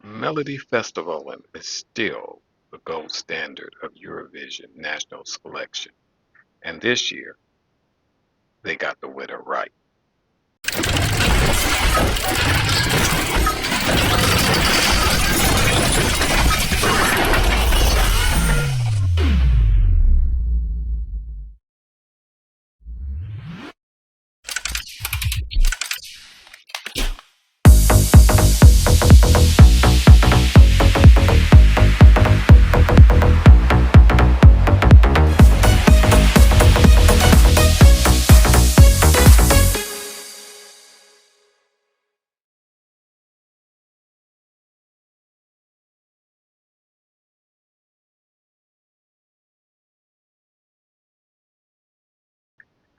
Melodifestivalen is still the gold standard of Eurovision national selection, and this year they got the winner right.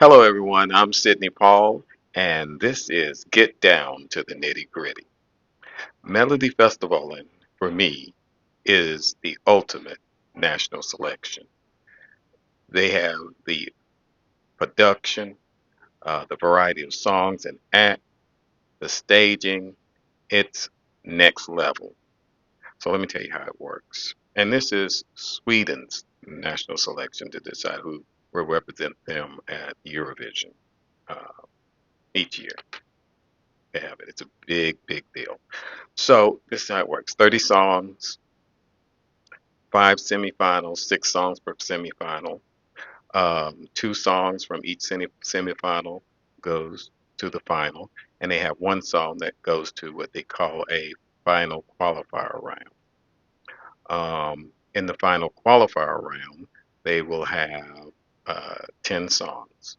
Hello, everyone. I'm Sidney Paul, and this is Get Down to the Nitty Gritty. Melodifestivalen, for me, is the ultimate national selection. They have the production, the variety of songs and act, the staging. It's next level. So let me tell you how it works. And this is Sweden's national selection to decide who will represent them at Eurovision uh, each year. They have it. It's a big, big deal. So this is how it works: 30 songs, five semifinals, 6 songs per semifinal. Two songs from each semifinal goes to the final, and they have one song that goes to what they call a final qualifier round. In the final qualifier round, they will have 10 songs,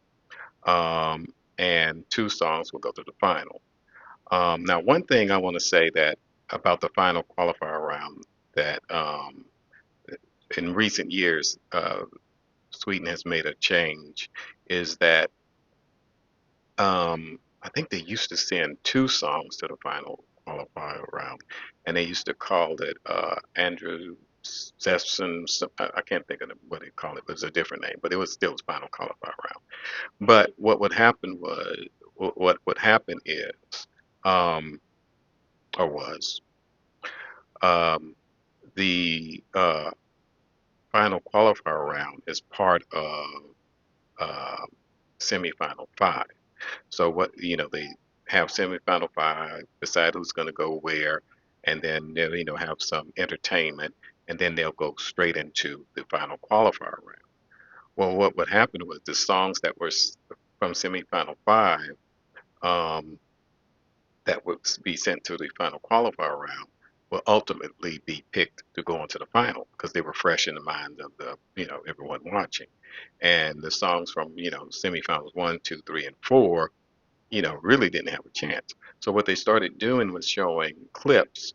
and 2 songs will go to the final. Now, one thing I want to say that about the final qualifier round that in recent years, Sweden has made a change is that I think they used to send 2 songs to the final qualifier round, and they used to call it Andrew Sesson. I can't think of what they call it, but it's a different name. But it was still the final qualifier round. But what would happen was, what would happen is, um, or was, um, the final qualifier round is part of uh, semifinal 5. So they have semifinal 5, decide who's going to go where, and then they'll have some entertainment, and then they'll go straight into the final qualifier round. Well, what would happen was the songs that were from semifinal 5, um, that would be sent to the final qualifier round will ultimately be picked to go into the final because they were fresh in the minds of the everyone watching. And the songs from semifinals 1, 2, 3, and 4 really didn't have a chance. So what they started doing was showing clips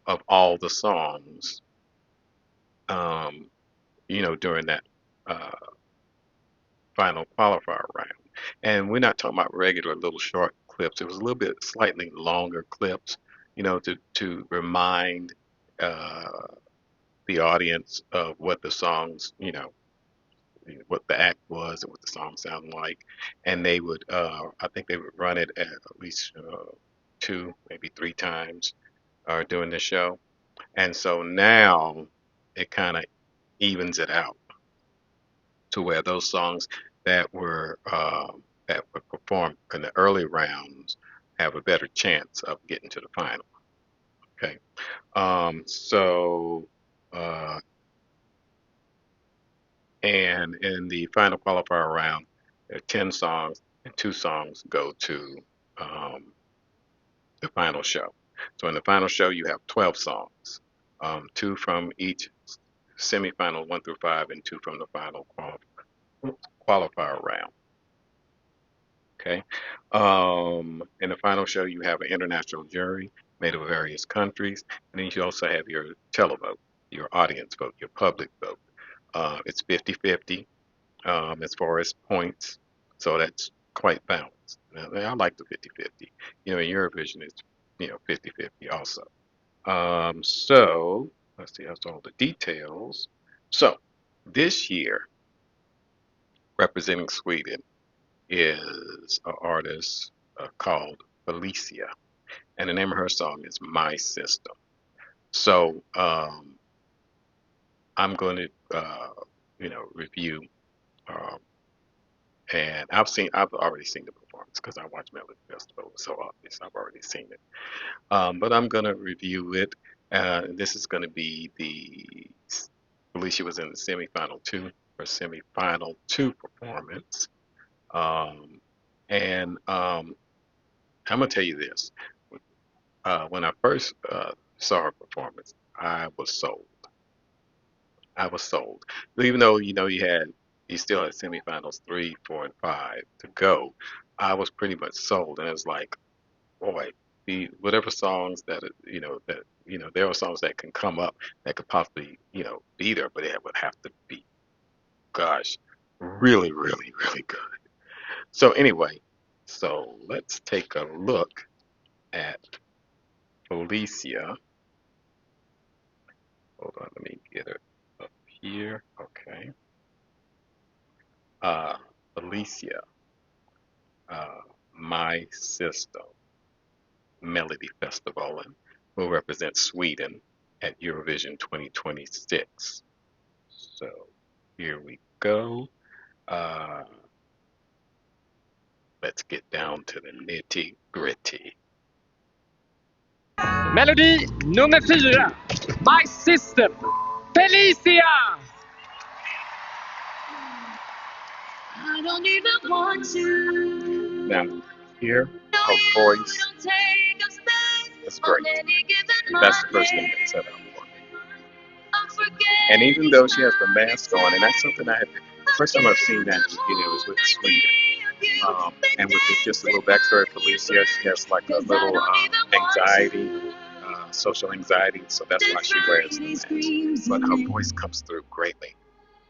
of all the songs, um, during that uh, final qualifier round. And we're not talking about regular little short clips. It was a little bit slightly longer clips, to remind uh, the audience of what the songs, what the act was and what the song sounded like. And they would, I think they would run it at least 2, maybe 3 times during the show. And so now it kind of evens it out to where those songs that were performed in the early rounds have a better chance of getting to the final. Okay, so uh, and in the final qualifier round, there are 10 songs, and 2 songs go to um, the final show. So in the final show, you have 12 songs, 2 from each semifinal 1 through 5, and 2 from the final qualifier round. Okay. In the final show, you have an international jury made of various countries, and then you also have your televote, your audience vote, your public vote. It's 50-50 as far as points, so that's quite balanced. Now, I like the 50-50. In Eurovision, it's 50-50 also. So let's see, that's all the details. So this year, representing Sweden is an artist called Felicia, and the name of her song is My System. So I'm going to review, um, and I've already seen the performance because I watched Melody Festival, so obvious I've already seen it. But I'm going to review it. This is going to be Felicia was in the semifinal two, her semifinal two performance. Um, and I'm gonna tell you this: when I first saw her performance, I was sold. I was sold. Even though you still had semifinals three, four, and five to go, I was pretty much sold, and it was like, boy, the whatever songs there are songs that can come up that could possibly beat her, but it would have to be, gosh, really, really, really good. So anyway, so let's take a look at Felicia. Hold on, let me get it up here. Okay. Uh, Felicia, uh, my sister, Melodifestivalen, will represent Sweden at Eurovision 2026. So here we go. Uh, let's get down to the nitty gritty. Melodi nummer 4. My sister, Felicia! I don't even want to. Now, here, her voice is great. That's the first thing that set out for me. And even though she has the mask on, and that's something the first time I've seen that, was with Sweden. And with just a little backstory, Felicia, she has like a little anxiety, social anxiety, so that's why she wears the mask. But her voice comes through greatly,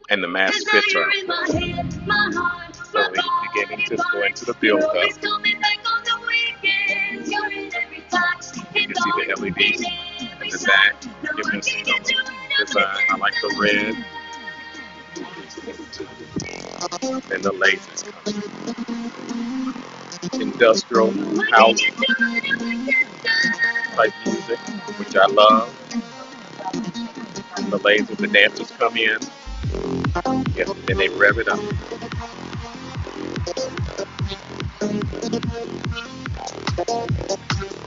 and the mask fits her. So we get into the build up. You can see the LEDs in the back, giving us some design. I like the red and the lasers. Industrial house type music, which I love. And the lasers, the dancers come in, and they rev it up.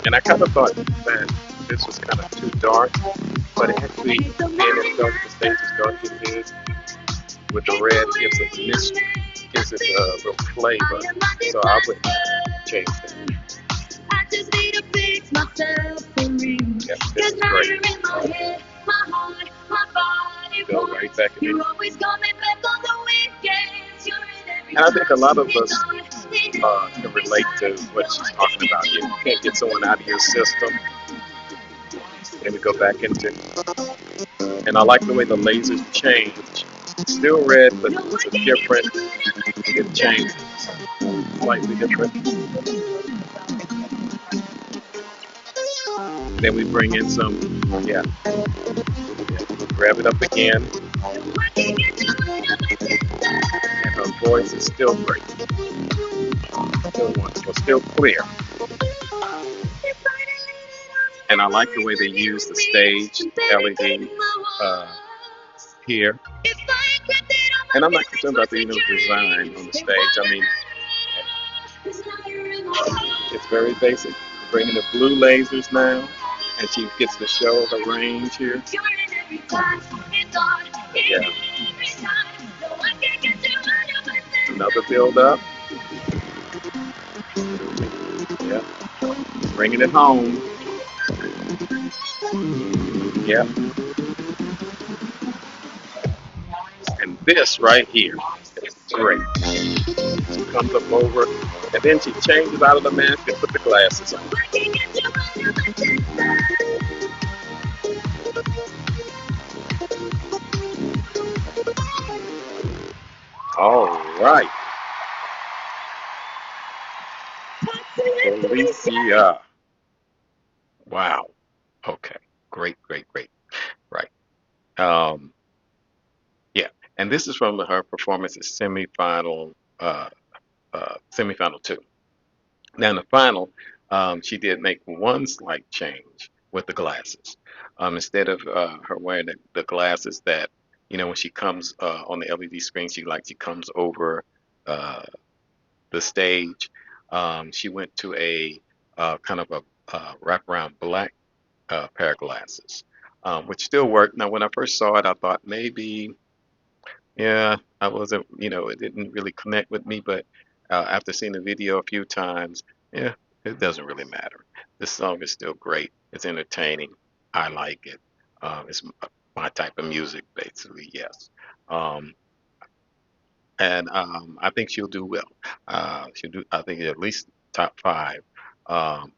And I kind of thought that this was kind of too dark, but actually, being as dark as the stage as dark as it is, with the red gives it mystery, gives it a little flavor. So I would change that. Yep, this is great. Go right back in. And I think a lot of us can relate to what she's talking about. You can't get someone out of your system. And we go back into, and I like the way the lasers change. It's still red, but it's a different, it changes slightly different. Then we bring in some, grab it up again. And her voice is still great. Still wonderful, still clear. And I like the way they use the stage LED here. And I'm not concerned about the design on the stage. I mean, it's very basic. Bringing the blue lasers now, and she gets to show the range here. Yeah. Another build up. Yeah. Bringing it home. Yeah. And this right here is great. She comes up over, and then she changes out of the mask and put the glasses on. All right. Felicia. Wow. Okay. Great, great, great. Right. Um, yeah. And this is from her performance at semifinal two. Now in the final, she did make one slight change with the glasses. Instead of her wearing the glasses that, when she comes on the LED screen, she comes over uh, the stage. She went to a kind of a wraparound black pair of glasses, which still worked. Now, when I first saw it, I thought maybe, yeah, I wasn't, it didn't really connect with me. But after seeing the video a few times, yeah, it doesn't really matter. This song is still great. It's entertaining. I like it. It's my type of music, basically, yes. Um, and I think she'll do well. She'll do, I think, at least top five. Um,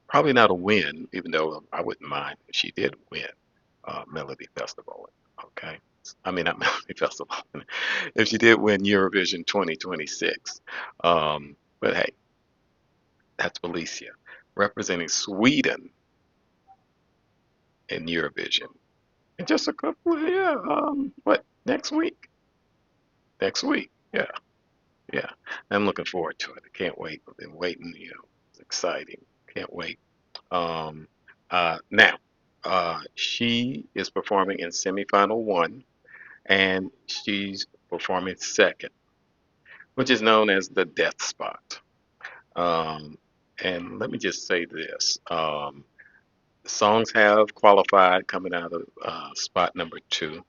Probably not a win, even though I wouldn't mind if she did win Melody Festival. Okay. I mean, not Melody Festival. If she did win Eurovision 2026. But hey, that's Felicia representing Sweden in Eurovision. In just a couple of, yeah, what, next week? Next week. Yeah, yeah. I'm looking forward to it. I can't wait. I've been waiting, it's exciting. Can't wait. Um, Now, she is performing in semifinal one, and she's performing second, which is known as the death spot. Um, and let me just say this: songs have qualified coming out of spot number two.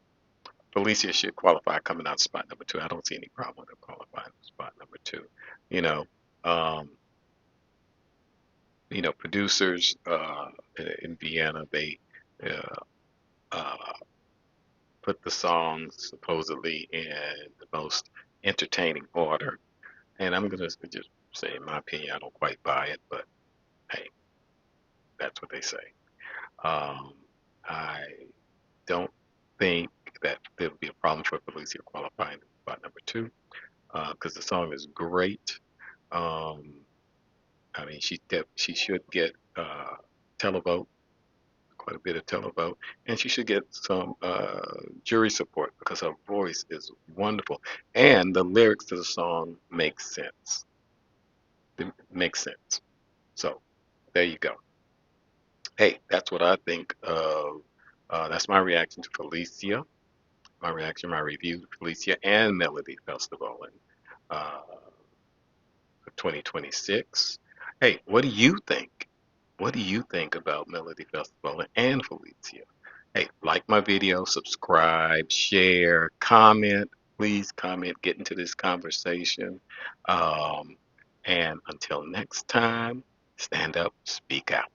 Felicia should qualify coming out of spot number two. I don't see any problem with her qualifying spot number two. You know, um, producers in Vienna, they uh, uh, put the songs supposedly in the most entertaining order. And I'm gonna just say, in my opinion, I don't quite buy it, but hey, that's what they say. Um, I don't think that there'll be a problem for Felicia qualifying spot number two because the song is great. Um, I mean, she should get televote, quite a bit of televote, and she should get some jury support because her voice is wonderful, and the lyrics to the song make sense. It makes sense. So there you go. Hey, that's what I think of. That's my reaction to Felicia. My reaction, my review to Felicia and Melody Festival in 2026. Hey, what do you think? What do you think about Melody Festival and Felicia? Hey, like my video, subscribe, share, comment. Please comment, get into this conversation. Um, and until next time, stand up, speak out.